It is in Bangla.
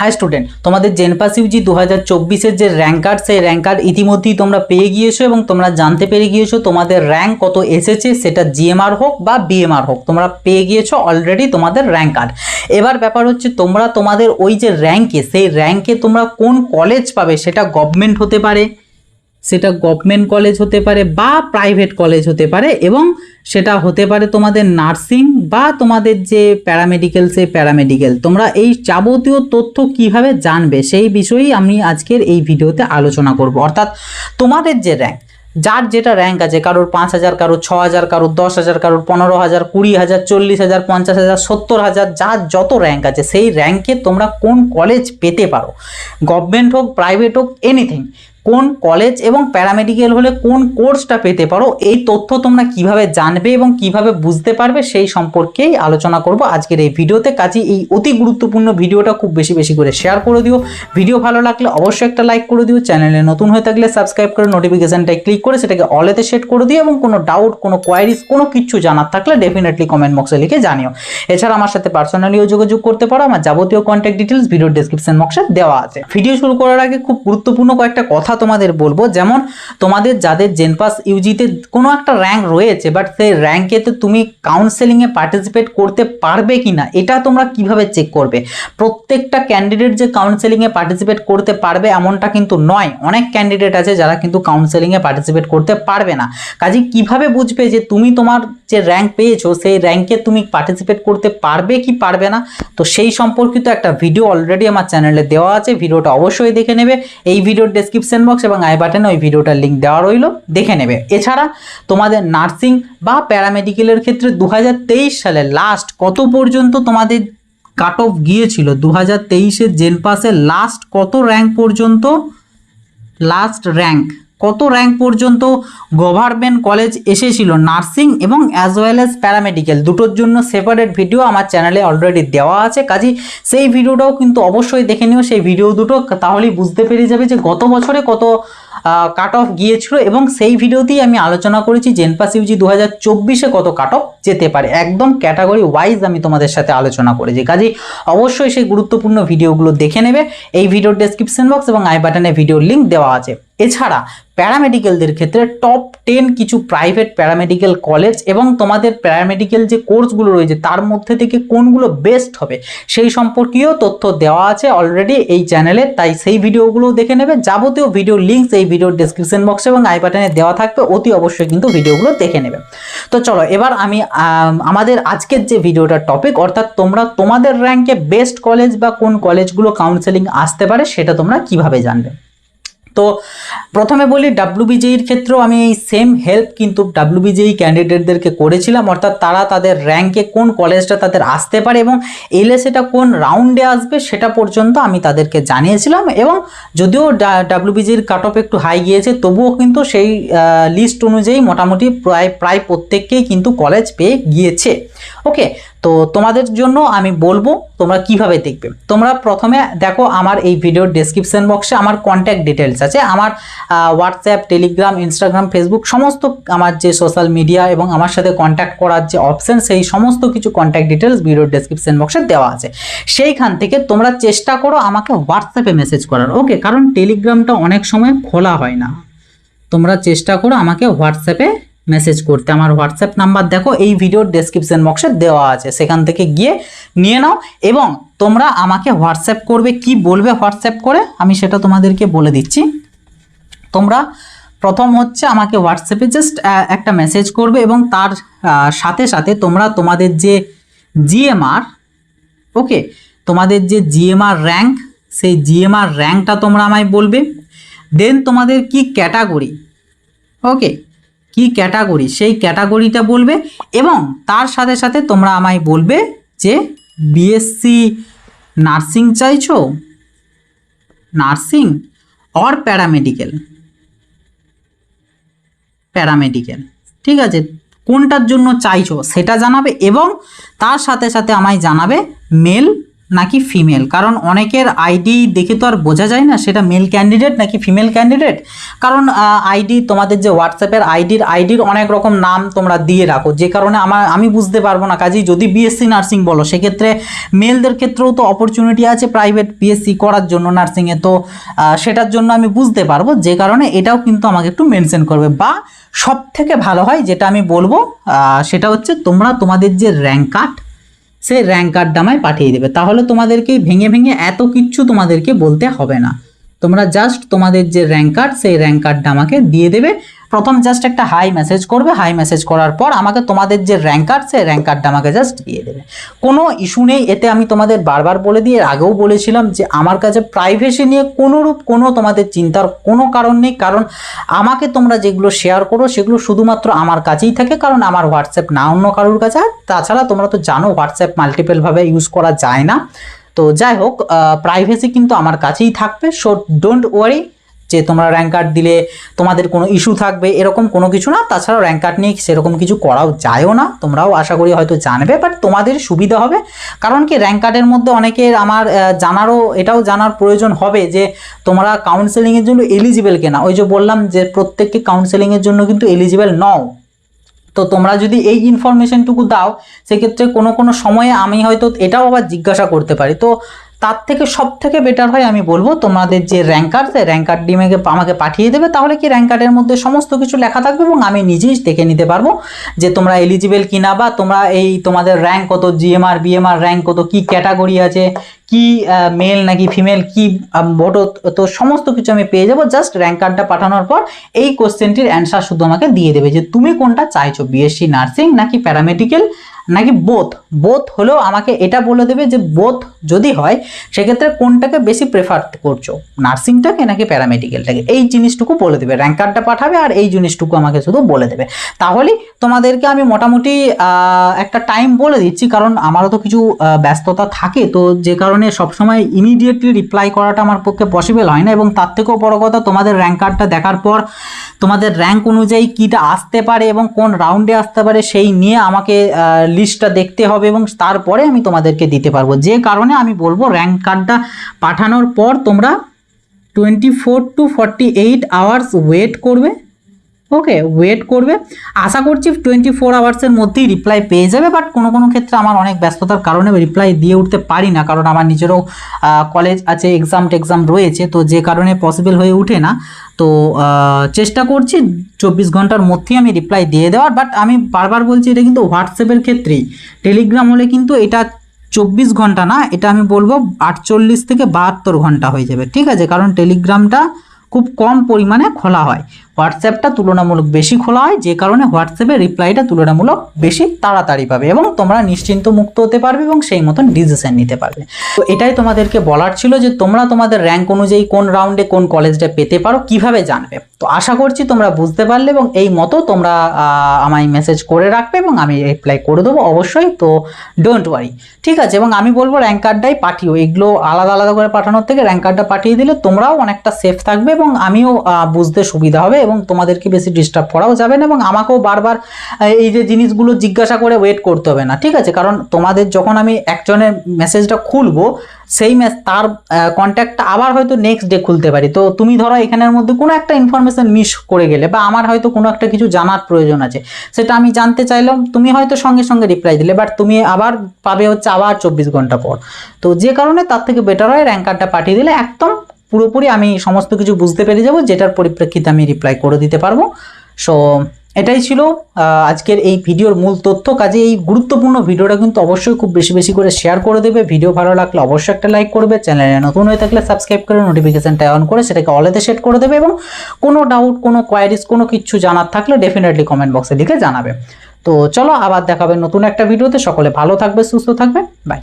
হাই স্টুডেন্ট, তোমাদের জেনপাস ইউজি 2024-এর যে র্যাঙ্ক কার্ড, সেই র্যাঙ্ক কার্ড ইতিমধ্যেই তোমরা পেয়ে গিয়েছো এবং তোমরা জানতে পেরে গিয়েছো তোমাদের র্যাঙ্ক কত এসেছে, সেটা জিএমআর হোক বা বিএমআর হোক, তোমরা পেয়ে গিয়েছো অলরেডি তোমাদের র্যাঙ্ক কার্ড। এবার ব্যাপার হচ্ছে তোমরা তোমাদের ওই যে র্যাঙ্কে, সেই র্যাঙ্কে তোমরা কোন কলেজ পাবে, সেটা গভর্নমেন্ট হতে পারে, সেটা গভর্নমেন্ট কলেজ হতে পারে বা প্রাইভেট কলেজ হতে পারে, এবং সেটা হতে পারে তোমাদের নার্সিং বা তোমাদের যে প্যারামেডিক্যাল, সেই প্যারামেডিক্যাল। তোমরা এই যাবতীয় তথ্য কিভাবে জানবে সেই বিষয়েই আমি আজকের এই ভিডিওতে আলোচনা করব। অর্থাৎ তোমাদের যে র্যাঙ্ক, যার যেটা র্যাঙ্ক আছে, কারোর 5,000, কারোর 6,000, কারোর 10,000, কারোর 15,000, 20,000, 40,000, 50,000, 70,000, যার যত র্যাঙ্ক আছে, সেই র্যাঙ্কে তোমরা কোন কলেজ পেতে পারো, গভর্নমেন্ট হোক প্রাইভেট হোক এনিথিং, কোন কলেজ এবং প্যারামেডিক্যাল হলে কোন কোর্সটা পেতে পারো, এই তথ্য তোমরা কিভাবে জানবে এবং কিভাবে বুঝতে পারবে সেই সম্পর্কেই আলোচনা করব আজকের এই ভিডিওতে। কাজেই এই অতি গুরুত্বপূর্ণ ভিডিওটা খুব বেশি বেশি করে শেয়ার করে দিও। ভিডিও ভালো লাগলে অবশ্যই একটা লাইক করে দিও, চ্যানেলে নতুন হয়ে থাকলে সাবস্ক্রাইব করে নোটিফিকেশনটাই ক্লিক করে সেটাকে অলেতে সেট করে দিও, এবং কোনো ডাউট, কোনো কোয়ারিজ, কোনো কিছু জানার থাকলে ডেফিনেটলি কমেন্ট বক্সে লিখে জানিও। এছাড়া আমার সাথে পার্সোনালিও যোগাযোগ করতে পারো, আমার যাবতীয় কন্ট্যাক্ট ডিটেলস ভিডিওর ডেসক্রিপশন বক্সে দেওয়া আছে। ভিডিও শুরু করার আগে খুব গুরুত্বপূর্ণ কয়েকটা কথা তোমাদের বলবো, যেমন তোমাদের যাদের জেনপাস ইউজিতে কোনো একটা র্যাঙ্ক রয়েছে, বাট সেই র্যাঙ্কেতে তুমি কাউন্সেলিংয়ে পার্টিসিপেট করতে পারবে কিনা, এটা তোমরা কিভাবে চেক করবে? প্রত্যেকটা ক্যান্ডিডেট যে কাউন্সেলিংয়ে পার্টিসিপেট করতে পারবে এমনটা কিন্তু নয়। অনেক ক্যান্ডিডেট আছে যারা কিন্তু কাউন্সেলিংয়ে পার্টিসিপেট করতে পারবে না। কাজে কিভাবে বুঝবে যে তুমি তোমার যে র্যাঙ্ক পেয়েছো সেই র্যাঙ্কে তুমি পার্টিসিপেট করতে পারবে কি পারবে না? তো সেই সম্পর্কিত একটা ভিডিও অলরেডি আমার চ্যানেলে দেওয়া আছে, ভিডিওটা অবশ্যই দেখে নেবে। এই ভিডিওর ডেসক্রিপশন বক্স এবং আই বাটনে ওই ভিডিওটার লিঙ্ক দেওয়া রইল, দেখে নেবে। এছাড়া তোমাদের নার্সিং বা প্যারামেডিক্যালের ক্ষেত্রে 2023 সালে লাস্ট কত পর্যন্ত তোমাদের কাট অফ গিয়েছিল, 2023-এর জেনপাসের লাস্ট কত র্যাঙ্ক পর্যন্ত, লাস্ট র্যাঙ্ক কত র্যাঙ্ক পর্যন্ত গভর্নমেন্ট কলেজ এসেছিল নার্সিং এবং অ্যাজ ওয়েল অ্যাজ প্যারামেডিক্যাল, দুটোর জন্য সেপারেট ভিডিও আমার চ্যানেলে অলরেডি দেওয়া আছে। কাজেই সেই ভিডিওটাও কিন্তু অবশ্যই দেখে নিও, সেই ভিডিও দুটো, তাহলেই বুঝতে পেরে যাবে যে গত বছরে কত কাট অফ গিয়েছিল, এবং সেই ভিডিওতেই আমি আলোচনা করেছি জেনপাস ইউজি 2024-এ কত কাট অফ যেতে পারে, একদম ক্যাটাগরি ওয়াইজ আমি তোমাদের সাথে আলোচনা করেছি। কাজেই অবশ্যই সেই গুরুত্বপূর্ণ ভিডিওগুলো দেখে নেবে। এই ভিডিওর ডেসক্রিপশন বক্স এবং আই বাটনে ভিডিওর লিঙ্ক দেওয়া আছে। এছাড়া প্যারামেডিক্যালদের ক্ষেত্রে টপ 10 কিছু প্রাইভেট প্যারামেডিক্যাল কলেজ এবং তোমাদের প্যারামেডিক্যাল যে কোর্সগুলো রয়েছে তার মধ্যে থেকে কোনগুলো বেস্ট হবে সেই সম্পর্কেও তথ্য দেওয়া আছে অলরেডি এই চ্যানেলে, তাই সেই ভিডিওগুলো দেখে নেবে। যাবতীয় ভিডিও লিঙ্ক এই ভিডিওর ডেসক্রিপশন বক্সে এবং আই বাটনে দেওয়া থাকবে, অতি অবশ্যই কিন্তু ভিডিওগুলো দেখে নেবে। তো চলো এবার আমি আমাদের আজকের যে ভিডিওটার টপিক, অর্থাৎ তোমরা তোমাদের র্যাঙ্কে বেস্ট কলেজ বা কোন কলেজগুলো কাউন্সেলিং আসতে পারে সেটা তোমরা কিভাবে জানবে। তো প্রথমে বলি, ডাব্লিউবিজেইর ক্ষেত্রেও আমি এই সেম হেল্প কিন্তু ডাব্লিউবিজেই ক্যান্ডিডেটদেরকে করেছিলাম, অর্থাৎ তারা তাদের র্যাঙ্কে কোন কলেজটা তাদের আসতে পারে এবং এলে সেটা কোন রাউন্ডে আসবে সেটা পর্যন্ত আমি তাদেরকে জানিয়েছিলাম। এবং যদিও ডাব্লিউবিজেইর কাট অফ একটু হাই গিয়েছে, তবুও কিন্তু সেই লিস্ট অনুযায়ী মোটামুটি প্রায় প্রত্যেককেই কিন্তু কলেজ পেয়ে গিয়েছে। ওকে, তো তোমাদের জন্য আমি বলবো তোমরা কিভাবে দেখবে। তোমরা প্রথমে দেখো আমার এই ভিডিওর ডেসক্রিপশন বক্সে আমার কন্ট্যাক্ট ডিটেলস আছে, আমার হোয়াটসঅ্যাপ, টেলিগ্রাম, ইনস্টাগ্রাম, ফেসবুক সমস্ত আমার যে সোশ্যাল মিডিয়া এবং আমার সাথে কন্ট্যাক্ট করার যে অপশন, সেই সমস্ত কিছু কন্ট্যাক্ট ডিটেলস ভিডিওর ডেসক্রিপশন বক্সে দেওয়া আছে। সেইখান থেকে তোমরা চেষ্টা করো আমাকে হোয়াটসঅ্যাপে মেসেজ করার। ওকে, কারণ টেলিগ্রামটা অনেক সময় খোলা হয় না, তোমরা চেষ্টা করো আমাকে হোয়াটসঅ্যাপে মেসেজ করতে। আমার হোয়াটসঅ্যাপ নাম্বার দেখো এই ভিডিওর ডেসক্রিপশন বক্সে দেওয়া আছে, সেখান থেকে গিয়ে নিয়ে নাও এবং তোমরা আমাকে হোয়াটসঅ্যাপ করবে। কি বলবে হোয়াটসঅ্যাপ করে আমি সেটা তোমাদেরকে বলে দিচ্ছি। তোমরা প্রথম হচ্ছে আমাকে হোয়াটসঅ্যাপে জাস্ট একটা মেসেজ করবে এবং তার সাথে সাথে তোমরা তোমাদের যে জিএমআর, ওকে, তোমাদের যে জিএমআর র্যাঙ্ক, সেই জিএমআর র্যাঙ্কটা তোমরা আমায় বলবে। দেন তোমাদের কি ক্যাটাগরি, ওকে, কি ক্যাটাগরি সেই ক্যাটাগরিটা বলবে, এবং তার সাথে সাথে তোমরা আমায় বলবে যে বিএসসি নার্সিং চাইছো, নার্সিং অর প্যারামেডিক্যাল, প্যারামেডিক্যাল, ঠিক আছে, কোনটার জন্য চাইছো সেটা জানাবে এবং তার সাথে সাথে আমায় জানাবে মেল নাকি ফিমেল, কারণ অনেকের আইডি দেখে তো আর বোঝা যায় না সেটা মেল ক্যান্ডিডেট নাকি ফিমেল ক্যান্ডিডেট। কারণ আইডি তোমাদের যে হোয়াটসঅ্যাপের আইডির অনেক রকম নাম তোমরা দিয়ে রাখো, যে কারণে আমি বুঝতে পারবো না। কাজেই যদি বিএসসি নার্সিং বলো সেক্ষেত্রে মেলদের ক্ষেত্রেও তো অপরচুনিটি আছে প্রাইভেট বিএসসি করার জন্য নার্সিংয়ে, তো সেটার জন্য আমি বুঝতে পারবো, যে কারণে এটাও কিন্তু আমাকে একটু মেনশন করবে। বা সব থেকে ভালো হয় যেটা আমি বলবো সেটা হচ্ছে তোমরা তোমাদের যে র্যাঙ্ক কার্ড সেই র্যাঙ্ক কার্ডটা আমায় পাঠিয়ে দেবে, তাহলে তোমাদেরকে ভেঙে ভেঙে এত কিচ্ছু তোমাদেরকে বলতে হবে না। তোমরা জাস্ট তোমাদের যে র্যাঙ্ক কার্ড সেই র্যাঙ্ক কার্ডটা আমাকে দিয়ে দেবে। প্রথম জাস্ট একটা হাই মেসেজ করবে, হাই মেসেজ করার পর আমাকে তোমাদের যে র্যাঙ্ক কার্ড সেই র্যাঙ্ক কার্ডটা আমাকে জাস্ট দিয়ে দেবে। কোনো ইস্যু নেই এতে। আমি তোমাদের বারবার বলে দিয়ে আগেও বলেছিলাম যে আমার কাছে প্রাইভেসি নিয়ে কোনোরূপ কোনো তোমাদের চিন্তার কোনো কারণ নেই, কারণ আমাকে তোমরা যেগুলো শেয়ার করো সেগুলো শুধুমাত্র আমার কাছেই থাকে, কারণ আমার হোয়াটসঅ্যাপ না অন্য কারোর কাছে। আর তাছাড়া তোমরা তো জানো হোয়াটসঅ্যাপ মাল্টিপলভাবে ইউজ করা যায় না। তো যাই হোক, প্রাইভেসি কিন্তু আমার কাছেই থাকবে। সো ডোন্ট ওয়ারি যে তোমরা র্যাঙ্ক কার্ড দিলে তোমাদের কোনো ইস্যু থাকবে, এরকম কোনো কিছু না। তাছাড়াও র্যাঙ্ক কার্ড নিয়ে সেরকম কিছু করাও যায়ও না, তোমরাও আশা করি হয়তো জানবে, বাট তোমাদের সুবিধা হবে। কারণ কি র্যাঙ্ক কার্ডের মধ্যে অনেকের আমার এটাও জানার প্রয়োজন হবে যে তোমরা কাউন্সেলিংয়ের জন্য এলিজিবল কিনা। ওই যে বললাম যে প্রত্যেককে কাউন্সেলিংয়ের জন্য কিন্তু এলিজিবল নও। তো তোমরা যদি এই ইনফরমেশনটুকু দাও সেক্ষেত্রে কোনো সময়ে আমি হয়তো এটাও আবার জিজ্ঞাসা করতে পারি। তো তার থেকে সব থেকে বেটার হয় আমি বলবো তোমাদের যে র্যাঙ্ক কার্ড সেই র্যাঙ্ক কার্ড আমাকে পাঠিয়ে দেবে, তাহলে কি র্যাঙ্ক কার্ডের মধ্যে সমস্ত কিছু লেখা থাকবে এবং আমি নিজেই দেখে নিতে পারবো যে তোমরা এলিজিবল কিনা, বা তোমরা এই তোমাদের র্যাঙ্ক কত, জিএমআর বিএমআর র্যাঙ্ক কত, কি ক্যাটাগরি আছে, কি মেল নাকি ফিমেল, কি ভোটো, তো সমস্ত কিছু আমি পেয়ে যাবো। জাস্ট র্যাঙ্ক কার্ডটা পাঠানোর পর এই কোশ্চেনটির অ্যান্সার শুধু আমাকে দিয়ে দেবে যে তুমি কোনটা চাইছো, বিএসসি নার্সিং নাকি প্যারামেডিক্যাল নাকি বোথ হলেও আমাকে এটা বলে দেবে যে বোথ যদি হয় সেক্ষেত্রে কোনটাকে বেশি প্রেফার করছো, নার্সিংটাকে নাকি প্যারামেডিক্যালটাকে, এই জিনিসটুকু বলে দেবে। র্যাঙ্ক কার্ডটা পাঠাবে আর এই জিনিসটুকু আমাকে শুধু বলে দেবে। তাহলেই তোমাদেরকে আমি মোটামুটি একটা টাইম বলে দিচ্ছি, কারণ আমারও তো কিছু ব্যস্ততা থাকে, তো যে কারণে সবসময় ইমিডিয়েটলি রিপ্লাই করাটা আমার পক্ষে পসিবল হয় না। এবং তার থেকেও বড় কথা, তোমাদের র্যাঙ্ক কার্ডটা দেখার পর তোমাদের র্যাঙ্ক অনুযায়ী কীটা আসতে পারে এবং কোন রাউন্ডে আসতে পারে সেই নিয়ে আমাকে লিস্টটা দেখতে হবে এবং তারপরে আমি তোমাদেরকে দিতে পারবো। যে কারণে আমি বলবো র্যাঙ্ক কার্ডটা পাঠানোর পর তোমরা 24 to 48 আওয়ার্স ওয়েট করবে। ওকে, ওয়েট করবে। আশা করছি 24 আওয়ার্সের মধ্যেই রিপ্লাই পেয়ে যাবে, বাট কোনো ক্ষেত্রে আমার অনেক ব্যস্ততার কারণে রিপ্লাই দিয়ে উঠতে পারি না, কারণ আমার নিজেরও কলেজ আছে, এক্সাম রয়েছে, তো যে কারণে পসিবল হয়ে ওঠে না। তো চেষ্টা করছি 24 ঘন্টার মধ্যেই আমি রিপ্লাই দিয়ে দেওয়ার। বাট আমি বারবার বলছি এটা কিন্তু হোয়াটসঅ্যাপের ক্ষেত্রেই, টেলিগ্রাম হলে কিন্তু এটা 24 ঘন্টা না, এটা আমি বলবো 48 থেকে 72 ঘন্টা হয়ে যাবে, ঠিক আছে। কারণ টেলিগ্রামটা খুব কম পরিমাণে খোলা হয়, হোয়াটসঅ্যাপটা তুলনামূলক বেশি খোলা হয়, যে কারণে হোয়াটসঅ্যাপে রিপ্লাইটা তুলনামূলক বেশি তাড়াতাড়ি পাবে এবং তোমরা নিশ্চিন্ত মুক্ত হতে পারবে এবং সেই মতন ডিসিশন নিতে পারবে। তো এটাই তোমাদেরকে বলার ছিল যে তোমরা তোমাদের র্যাঙ্ক অনুযায়ী কোন রাউন্ডে কোন কলেজটা পেতে পারো কিভাবে জানবে। তো আশা করছি তোমরা বুঝতে পারলে এবং এই মতো তোমরা আমায় মেসেজ করে রাখবে এবং আমি রিপ্লাই করে দেবো অবশ্যই। তো ডোন্ট ওয়ারি, ঠিক আছে। এবং আমি বলবো র্যাঙ্ক কার্ডটাই পাঠিও, এগুলো আলাদা আলাদা করে পাঠানোর থেকে র্যাঙ্ক কার্ডটা পাঠিয়ে দিলে তোমরাও অনেকটা সেফ থাকবে এবং আমিও বুঝতে সুবিধা হবে এবং তোমাদেরকে বেশি ডিস্টার্ব করাও যাবে না এবং আমাকেও বারবার এই যে জিনিসগুলো জিজ্ঞাসা করে ওয়েট করতে হবে না, ঠিক আছে। কারণ তোমাদের যখন আমি একজনের মেসেজটা খুলবো সেই তার কন্ট্যাক্টটা আবার হয়তো নেক্সট ডে খুলতে পারি। তো তুমি ধরো এখানের মধ্যে কোনো একটা ইনফরমেশন মিস করে গেলে বা আমার হয়তো কোনো একটা কিছু জানার প্রয়োজন আছে, সেটা আমি জানতে চাইলাম, তুমি হয়তো সঙ্গে সঙ্গে রিপ্লাই দিলে, বাট তুমি আবার পাবে হচ্ছে আবার 24 ঘন্টা পর। তো যে কারণে তার থেকে বেটার হয় র্যাঙ্ক কার্ডটা পাঠিয়ে দিলে একদম পুরোপুরি আমি সমস্ত কিছু বুঝতে পেরে যাব, যেটার পরিপ্রেক্ষিতে আমি রিপ্লাই করে দিতে পারবো। সো এটাই ছিল আজকের এই ভিডিওর মূল তথ্য। কাজে এই গুরুত্বপূর্ণ ভিডিওটা কিন্তু অবশ্যই খুব বেশি বেশি করে শেয়ার করে দেবে। ভিডিও ভালো লাগলে অবশ্যই একটা লাইক করবে, চ্যানেলে নতুন হয়ে থাকলে সাবস্ক্রাইব করে নোটিফিকেশনটা অন করে সেটাকে অলেতে সেট করে দেবে এবং কোনো ডাউট, কোনো কোয়ারিজ, কোনো কিছু জানার থাকলে ডেফিনেটলি কমেন্ট বক্সে লিখে জানাবে। তো চলো আবার দেখাবে নতুন একটা ভিডিওতে। সকলে ভালো থাকবে, সুস্থ থাকবে, বাই।